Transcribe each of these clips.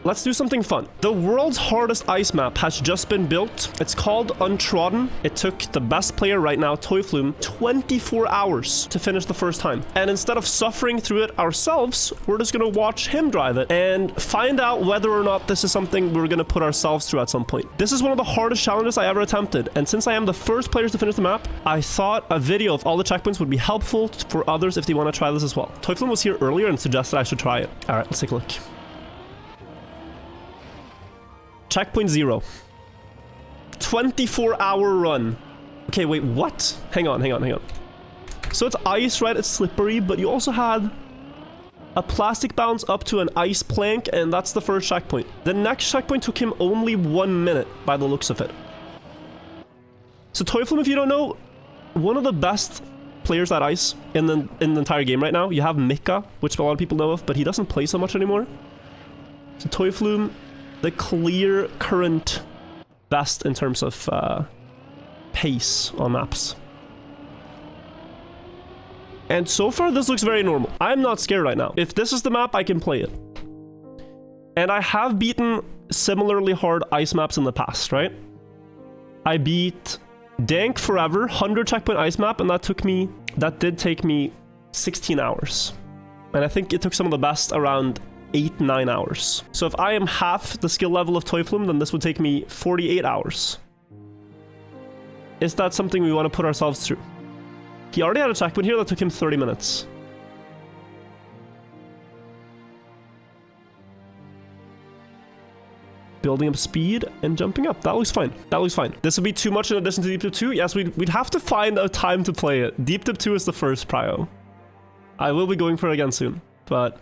Let's do something fun. The world's hardest ice map has just been built. It's called Untrodden. It took the best player right now, Toyflume, 24 hours to finish the first time. And instead of suffering through it ourselves, we're just gonna watch him drive it and find out whether or not this is something we're gonna put ourselves through at some point. This is one of the hardest challenges I ever attempted. And since I am the first player to finish the map, I thought a video of all the checkpoints would be helpful for others if they want to try this as well. Toyflume was here earlier and suggested I should try it. All right, let's take a look. Checkpoint 0. 24-hour run. Okay, wait, what? Hang on. So it's ice, right? It's slippery, but you also had a plastic bounce up to an ice plank, and that's the first checkpoint. The next checkpoint took him only 1 minute by the looks of it. So Toyflume, if you don't know, one of the best players at ice in the entire game right now. You have Mika, which a lot of people know of, but he doesn't play so much anymore. So Toyflume, the clear current best in terms of pace on maps. And so far, this looks very normal. I'm not scared right now. If this is the map, I can play it. And I have beaten similarly hard ice maps in the past, right? I beat Dank Forever, 100 checkpoint ice map, and that did take me 16 hours. And I think it took some of the best around 8-9 hours. So if I am half the skill level of Toyflume, then this would take me 48 hours. Is that something we want to put ourselves through? He already had a checkpoint here that took him 30 minutes. Building up speed and jumping up. That looks fine. That looks fine. This would be too much in addition to Deep Dip 2. Yes, we'd have to find a time to play it. Deep Dip 2 is the first prio. I will be going for it again soon, but...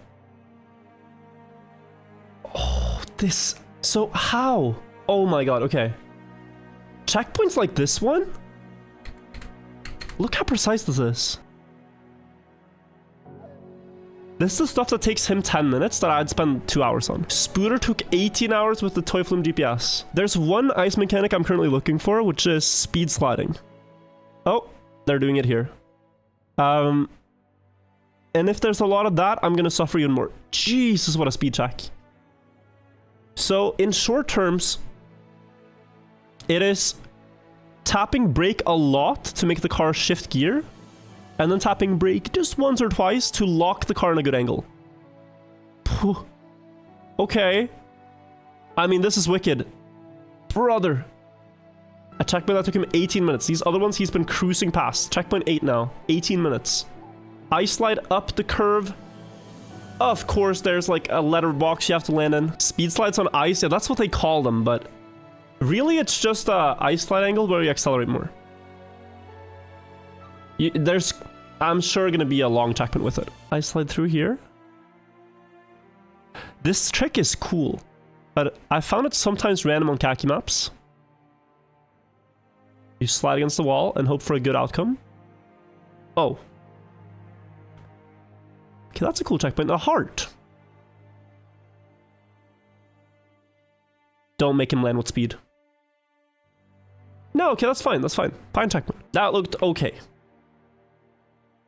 Oh, this... So, how? Oh my god, okay. Checkpoints like this one? Look how precise this is. This is the stuff that takes him 10 minutes that I'd spend 2 hours on. Spooter took 18 hours with the Toyflume GPS. There's one ice mechanic I'm currently looking for, which is speed sliding. Oh, they're doing it here. And if there's a lot of that, I'm gonna suffer even more. Jesus, what a speed check. So, in short terms, it is tapping brake a lot to make the car shift gear, and then tapping brake just once or twice to lock the car in a good angle. Okay. I mean, this is wicked. Brother. A checkpoint that took him 18 minutes. These other ones he's been cruising past. Checkpoint 8 now. 18 minutes. Ice slide up the curve. Of course, there's like a letterbox you have to land in. Speed slides on ice. Yeah, that's what they call them, but really it's just a ice slide angle where you accelerate more. There's, I'm sure, gonna be a long checkpoint with it. I slide through here. This trick is cool, but I found it sometimes random on khaki maps. You slide against the wall and hope for a good outcome. Oh. Okay, that's a cool checkpoint. A heart. Don't make him land with speed. No, okay, that's fine. That's fine. Fine checkpoint. That looked okay.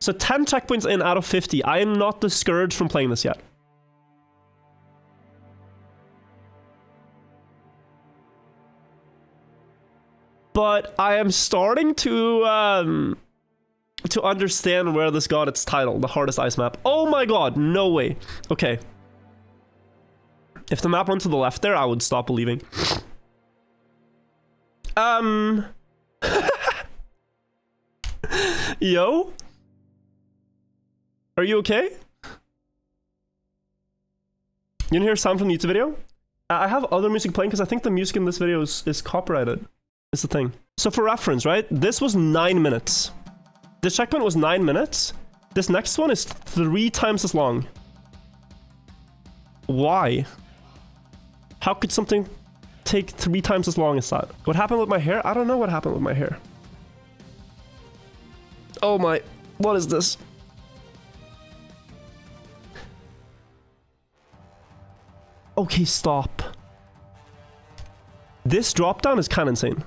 So 10 checkpoints in out of 50. I am not discouraged from playing this yet. But I am starting to understand where this got its title, the hardest ice map. Oh my god, no way. Okay. If the map went to the left there, I would stop believing. Yo? Are you okay? You didn't hear sound from the YouTube video? I have other music playing because I think the music in this video is copyrighted. It's the thing. So for reference, right? This was 9 minutes. This checkpoint was 9 minutes. This next one is 3 times as long. Why? How could something take 3 times as long as that? What happened with my hair? I don't know what happened with my hair. Oh my, what is this? Okay, stop. This drop down is kind of insane.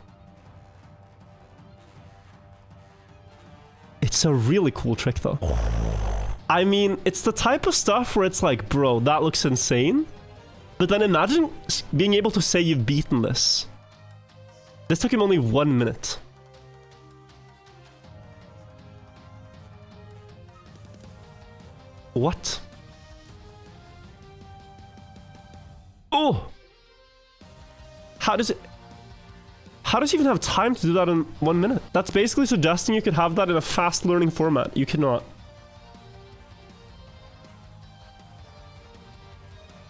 It's a really cool trick though. I mean, it's the type of stuff where it's like, bro, that looks insane. But then imagine being able to say you've beaten this. This took him only 1 minute. What? Oh! How does he even have time to do that in 1 minute? That's basically suggesting you could have that in a fast learning format. You cannot.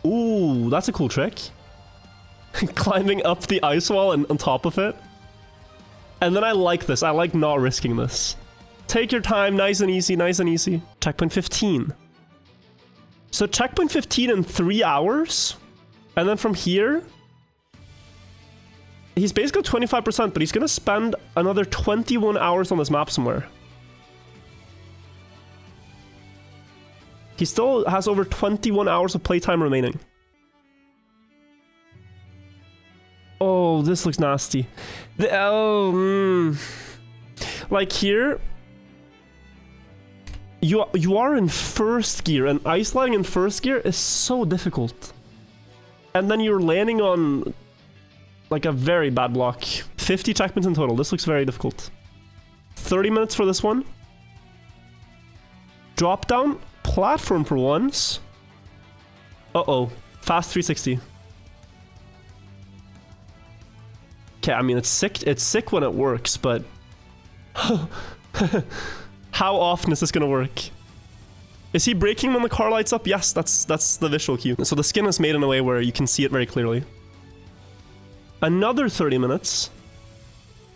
Ooh, that's a cool trick. Climbing up the ice wall and on top of it. And then I like this. I like not risking this. Take your time, nice and easy, nice and easy. Checkpoint 15. So checkpoint 15 in 3 hours. And then from here, he's basically 25%, but he's gonna spend another 21 hours on this map somewhere. He still has over 21 hours of playtime remaining. Oh, this looks nasty. Like here, you are in first gear, and ice sliding in first gear is so difficult. And then you're landing on like a very bad block. 50 checkpoints in total. This looks very difficult. 30 minutes for this one. Drop down platform for once. Uh-oh. Fast 360. Okay, I mean, it's sick when it works, but how often is this gonna work? Is he braking when the car lights up? Yes, that's the visual cue. So the skin is made in a way where you can see it very clearly. Another 30 minutes.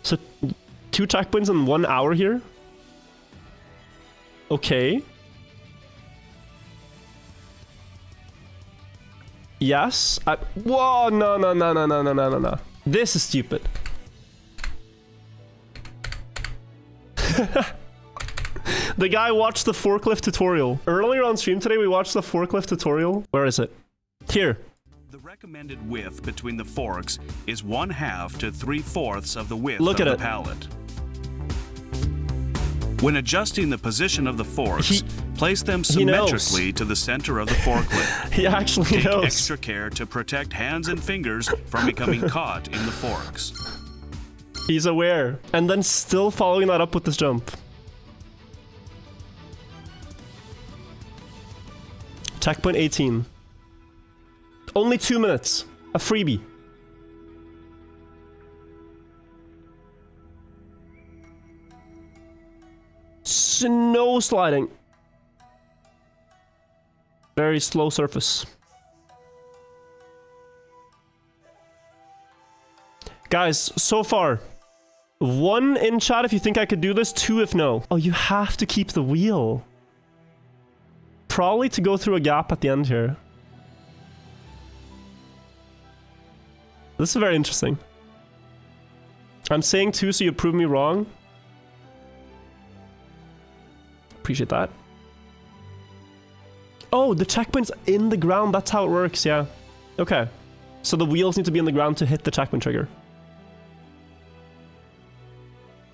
So 2 checkpoints in 1 hour here. Okay. Yes. Whoa, no. This is stupid. The guy watched the forklift tutorial. Earlier on stream today, we watched the forklift tutorial. Where is it? Here. The recommended width between the forks is 1/2 to 3/4 of the width Look of at the it. pallet. When adjusting the position of the forks, place them symmetrically to the center of the forklift. He actually Take knows. extra care to protect hands and fingers from becoming caught in the forks. He's aware. And then still following that up with this jump. Checkpoint 18. Only 2 minutes. A freebie. Snow sliding. Very slow surface. Guys, so far. 1 in chat if you think I could do this, 2 if no. Oh, you have to keep the wheel. Probably to go through a gap at the end here. This is very interesting. I'm saying 2 so you prove me wrong. Appreciate that. Oh, the checkpoint's in the ground. That's how it works, yeah. Okay. So the wheels need to be in the ground to hit the checkpoint trigger.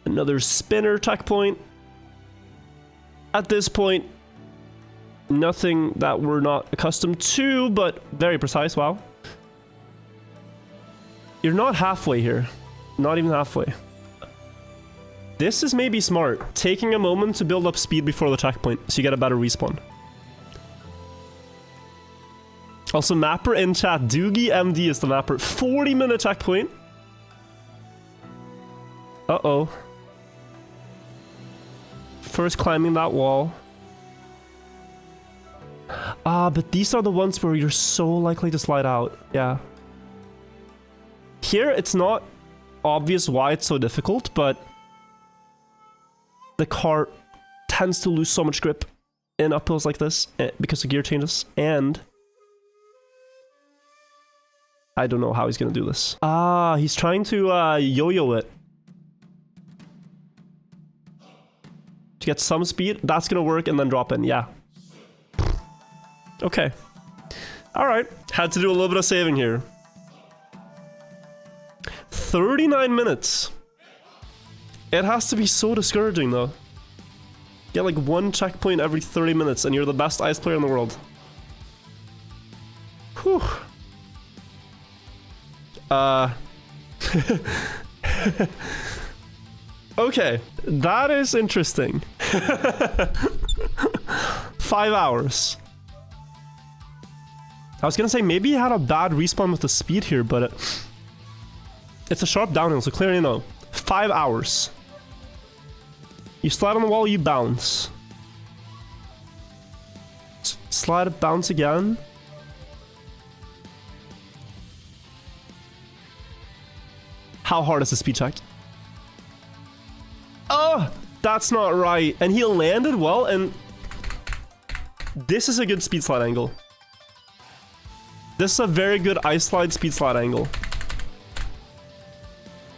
Another spinner checkpoint. At this point, nothing that we're not accustomed to, but very precise. Wow. You're not halfway here. Not even halfway. This is maybe smart. Taking a moment to build up speed before the checkpoint, so you get a better respawn. Also, mapper in chat. Doogie MD is the mapper. 40-minute checkpoint. Uh-oh. First climbing that wall. Ah, but these are the ones where you're so likely to slide out. Yeah. Here, it's not obvious why it's so difficult, but the car tends to lose so much grip in uphills like this because of gear changes, and I don't know how he's gonna do this. Ah, he's trying to yo-yo it. To get some speed, that's gonna work, and then drop in, yeah. Okay. Alright, had to do a little bit of saving here. 39 minutes. It has to be so discouraging though. Get like 1 checkpoint every 30 minutes and you're the best ice player in the world. Whew. Okay, that is interesting. 5 hours. I was gonna say maybe he had a bad respawn with the speed here, but it's a sharp downhill, so clearly no. 5 hours. You slide on the wall, you bounce. Slide, bounce again. How hard is the speed check? Oh, that's not right. And he landed well, and this is a good speed slide angle. This is a very good ice slide speed slide angle.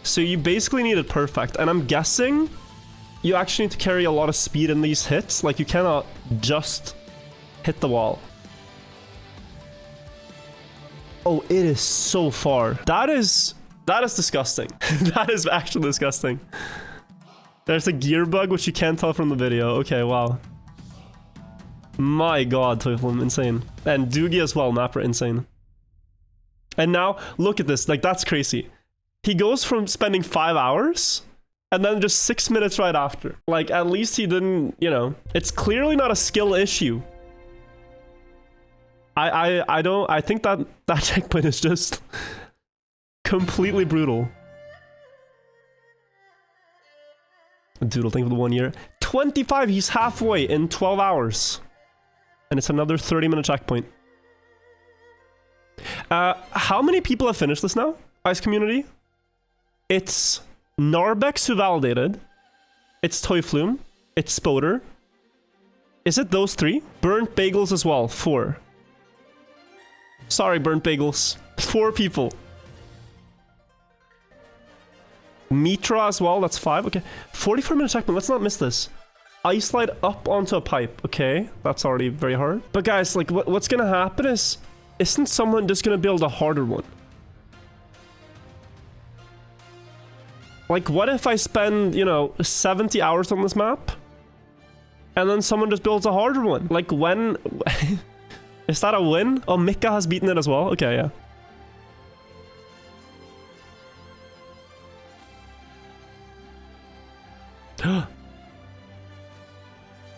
So you basically need it perfect, and I'm guessing you actually need to carry a lot of speed in these hits. Like, you cannot just hit the wall. Oh, it is so far. That is disgusting. That is actually disgusting. There's a gear bug, which you can't tell from the video. Okay, wow. My god, Teufel, insane. And Doogie as well, Mapper, insane. And now, look at this. Like, that's crazy. He goes from spending 5 hours, and then just 6 minutes right after. Like, at least he didn't, you know. It's clearly not a skill issue. I think that checkpoint is just completely brutal. Doodle, thank you for the 1 year. 25, he's halfway in 12 hours. And it's another 30-minute checkpoint. How many people have finished this now? Ice community? It's Narbex who validated. It's Toyflume. It's Spoder. Is it those 3? Burnt Bagels as well, 4. Sorry, Burnt Bagels. 4 people. Mitra as well, that's 5. Okay, 44-minute checkpoint. Let's not miss this. Ice slide up onto a pipe. Okay, that's already very hard. But guys, like, what's gonna happen is, isn't someone just gonna build a harder one? Like, what if I spend, you know, 70 hours on this map? And then someone just builds a harder one? Like, when... Is that a win? Oh, Mika has beaten it as well? Okay, yeah.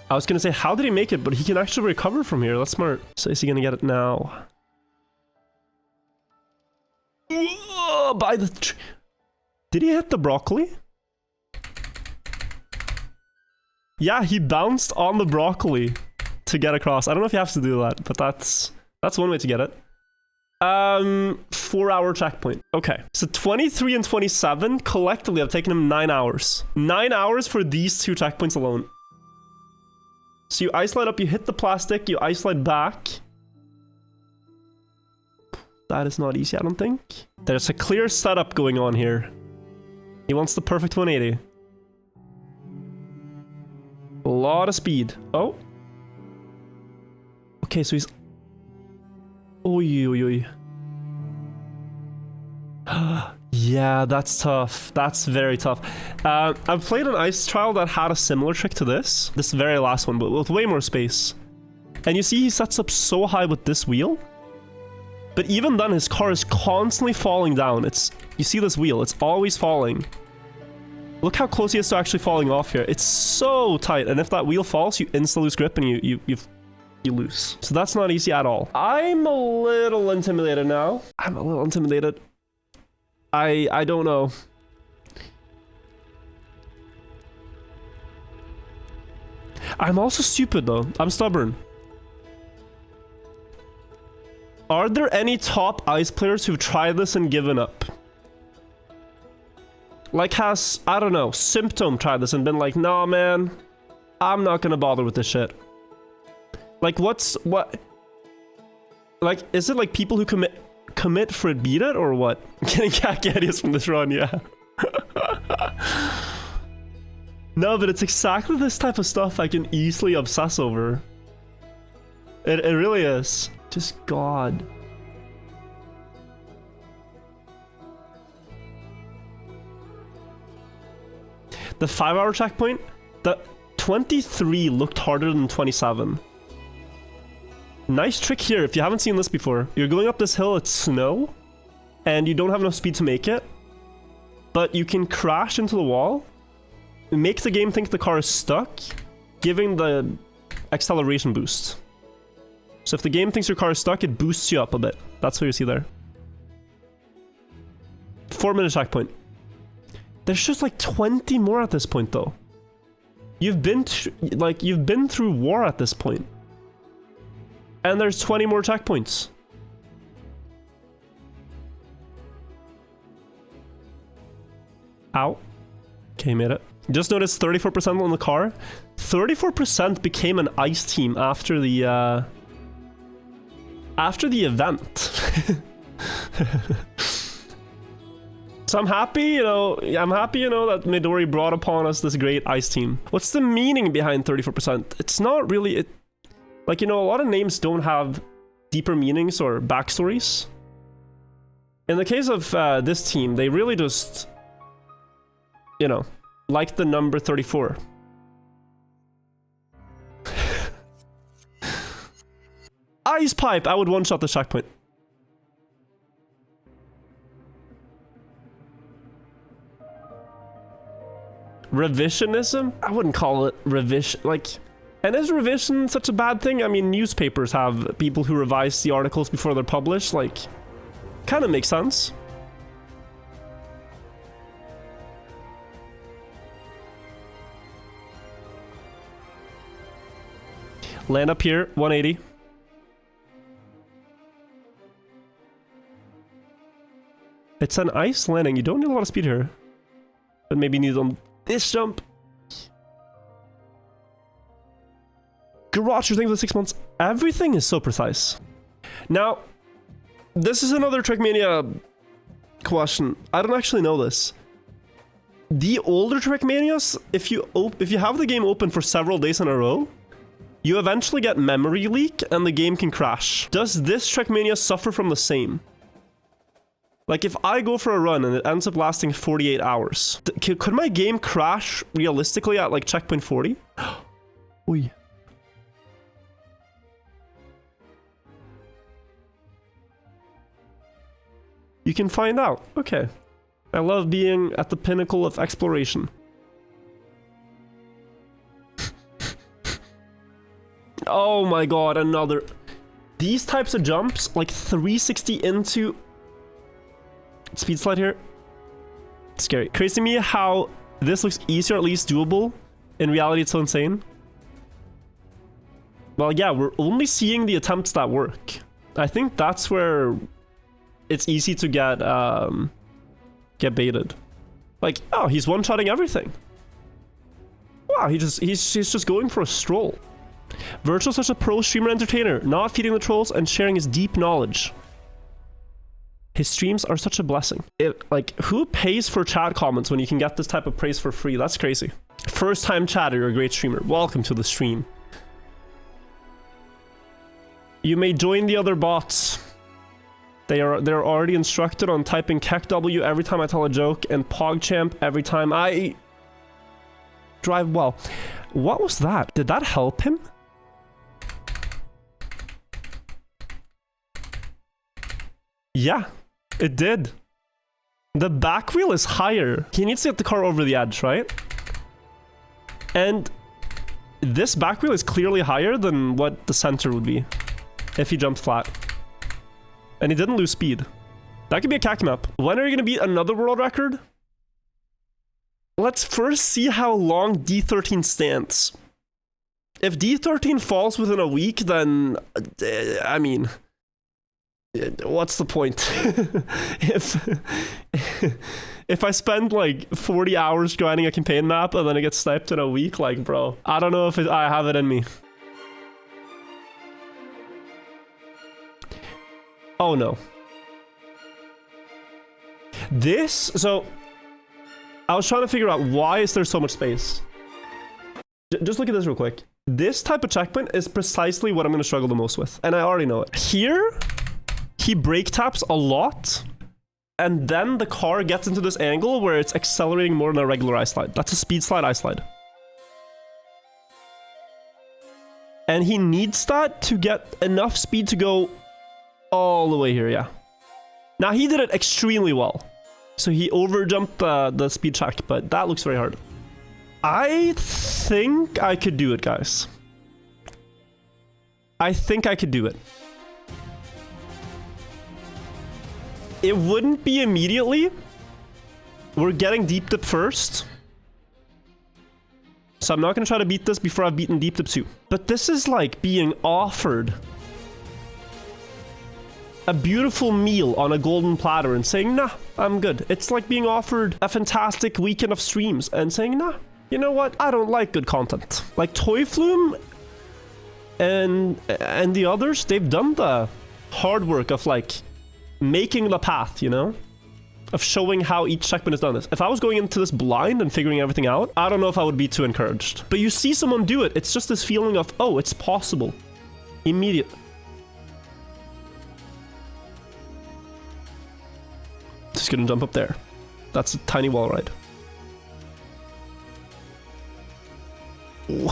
I was gonna say, how did he make it? But he can actually recover from here. That's smart. So is he gonna get it now? Whoa, by the... Did he hit the broccoli? Yeah, he bounced on the broccoli to get across. I don't know if you have to do that, but that's one way to get it. 4-hour checkpoint. Okay, so 23 and 27 collectively have taken him 9 hours. 9 hours for these 2 checkpoints alone. So you ice slide up, you hit the plastic, you ice slide back. That is not easy, I don't think. There's a clear setup going on here. He wants the perfect 180. A lot of speed. Oh. Okay, so he's... Oy, oy, oy. Yeah, that's tough. That's very tough. I've played an ice trial that had a similar trick to this. This very last one, but with way more space. And you see he sets up so high with this wheel. But even then, his car is constantly falling down. You see this wheel, it's always falling. Look how close he is to actually falling off here. It's so tight, and if that wheel falls, you instantly lose grip and you lose. So that's not easy at all. I'm a little intimidated now. I'm a little intimidated. I don't know. I'm also stupid though. I'm stubborn. Are there any top ice players who've tried this and given up? Like, has, I don't know, Symptom tried this and been like, nah, man, I'm not gonna bother with this shit. Like, what? Like, is it like people who commit for it, beat it, or what? Getting Cacadius from this run, yeah. No, but it's exactly this type of stuff I can easily obsess over. It really is. Just God. The 5-hour checkpoint, the 23 looked harder than 27. Nice trick here if you haven't seen this before. You're going up this hill, it's snow. and you don't have enough speed to make it, but you can crash into the wall, make the game think the car is stuck, giving the acceleration boost. So if the game thinks your car is stuck, it boosts you up a bit. That's what you see there. 4-minute checkpoint. There's just like 20 more at this point, though. You've been through war at this point. And there's 20 more checkpoints. Ow. Okay, made it. Just noticed 34% on the car. 34% became an ice team after the event. So I'm happy, you know, that Midori brought upon us this great ice team. What's the meaning behind 34%? It's not really, like, you know, a lot of names don't have deeper meanings or backstories. In the case of this team, they really just, you know, like the number 34. Ice pipe! I would one-shot the checkpoint. Revisionism? I wouldn't call it revision, like... And is revision such a bad thing? I mean, newspapers have people who revise the articles before they're published, like... Kind of makes sense. Land up here, 180. It's an ice landing. You don't need a lot of speed here. But maybe you need on this jump. Garage, you're thinking for 6 months. Everything is so precise. Now, this is another Trackmania question. I don't actually know this. The older Trackmanias, if you have the game open for several days in a row, you eventually get memory leak and the game can crash. Does this Trackmania suffer from the same? Like, if I go for a run and it ends up lasting 48 hours, could my game crash realistically at, like, checkpoint 40? Oy. You can find out. Okay. I love being at the pinnacle of exploration. Oh my god, another... These types of jumps, like 360 into... Speed slide here. Scary. Crazy to me how this looks easier, at least doable. In reality, it's so insane. Well, yeah, we're only seeing the attempts that work. I think that's where it's easy to get baited. Like, oh, he's one-shotting everything. Wow, he's just going for a stroll. Wirtual is such a pro streamer entertainer, not feeding the trolls and sharing his deep knowledge. His streams are such a blessing. Like, who pays for chat comments when you can get this type of praise for free? That's crazy. First time chatter, you're a great streamer. Welcome to the stream. You may join the other bots. They're already instructed on typing KEKW every time I tell a joke and PogChamp every time I drive well. What was that? Did that help him? Yeah, it did. The back wheel is higher. He needs to get the car over the edge, right? And this back wheel is clearly higher than what the center would be if he jumped flat. And he didn't lose speed. That could be a CAC map. When are you going to beat another world record? Let's first see how long D13 stands. If D13 falls within a week, then... I mean... What's the point? If I spend like 40 hours grinding a campaign map and then it gets sniped in a week, like, bro, I don't know if I have it in me. Oh no. So I was trying to figure out why is there so much space. Just look at this real quick. This type of checkpoint is precisely what I'm going to struggle the most with, and I already know it. Here, he brake taps a lot, and then the car gets into this angle where it's accelerating more than a regular ice slide. That's a speed slide, ice slide. And he needs that to get enough speed to go all the way here, yeah. Now, he did it extremely well. So he overjumped the speed track, but that looks very hard. I think I could do it, guys. I think I could do it. It wouldn't be immediately. We're getting deep dip first. So I'm not going to try to beat this before I've beaten deep dip 2. But this is like being offered a beautiful meal on a golden platter and saying, nah, I'm good. It's like being offered a fantastic weekend of streams and saying, nah, you know what? I don't like good content. Like Toy Flume and the others, they've done the hard work of like making the path, you know? Of showing how each checkpoint is done. If I was going into this blind and figuring everything out, I don't know if I would be too encouraged. But you see someone do it, it's just this feeling of, oh, it's possible. Immediate. Just gonna jump up there. That's a tiny wall ride. Ooh.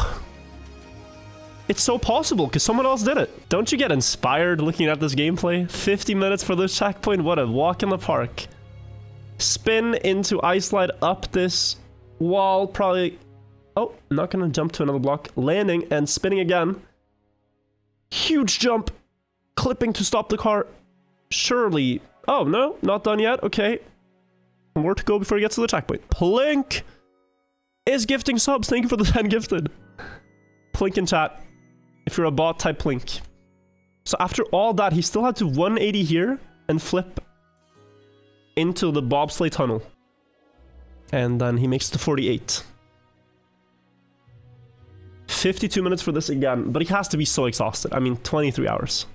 It's so possible because someone else did it. Don't you get inspired looking at this gameplay? 50 minutes for this checkpoint, what a walk in the park. Spin into ice slide up this wall, probably... Oh, not gonna jump to another block. Landing and spinning again. Huge jump. Clipping to stop the car. Surely... Oh, no, not done yet. Okay. More to go before he gets to the checkpoint. Plink is gifting subs. Thank you for the 10 gifted. Plink in chat. If you're a bot, type Plink. So after all that, he still had to 180 here and flip into the bobsleigh tunnel. And then he makes the 48. 52 minutes for this again, but he has to be so exhausted. I mean, 23 hours.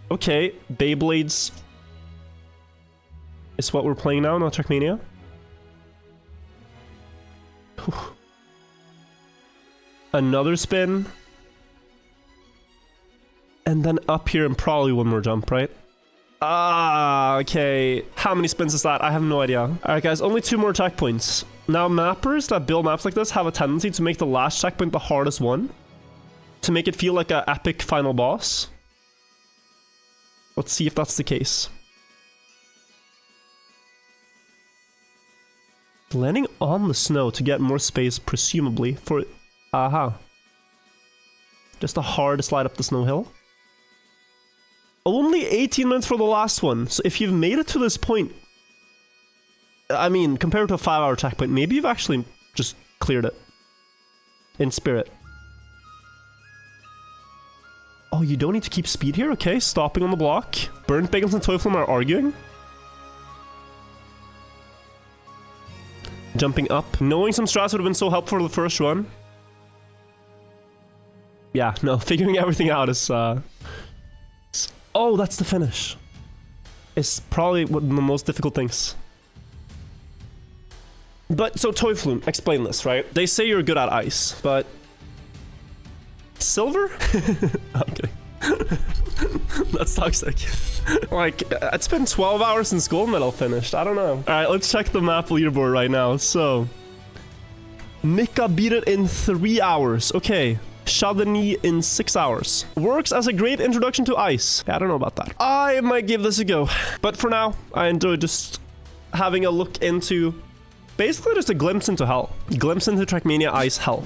Okay, Beyblades is what we're playing now, not Trackmania. Another spin. And then up here and probably one more jump, right? Ah, okay. How many spins is that? I have no idea. Alright guys, only 2 more checkpoints. Now mappers that build maps like this have a tendency to make the last checkpoint the hardest one. To make it feel like an epic final boss. Let's see if that's the case. Landing on the snow to get more space, presumably, for... Aha. Just a hard slide up the snow hill. Only 18 minutes for the last one. So if you've made it to this point... I mean, compared to a 5-hour checkpoint, maybe you've actually just cleared it. In spirit. Oh, you don't need to keep speed here? Okay, stopping on the block. Burnt Bagels and Toy Flume are arguing. Jumping up. Knowing some strats would have been so helpful for the first run. Yeah, no, figuring everything out is... Oh, that's the finish. It's probably one of the most difficult things. But, so Toy Flume, explain this, right? They say you're good at ice, but... Silver? Okay. That's toxic. Like, it's been 12 hours since gold medal finished. I don't know. Alright, let's check the map leaderboard right now. So... Mika beat it in 3 hours. Okay. Chardonnay in 6 hours. Works as a great introduction to ice. Yeah, I don't know about that. I might give this a go. But for now, I enjoyed just having a look into... Basically just a glimpse into hell. Glimpse into Trackmania Ice hell.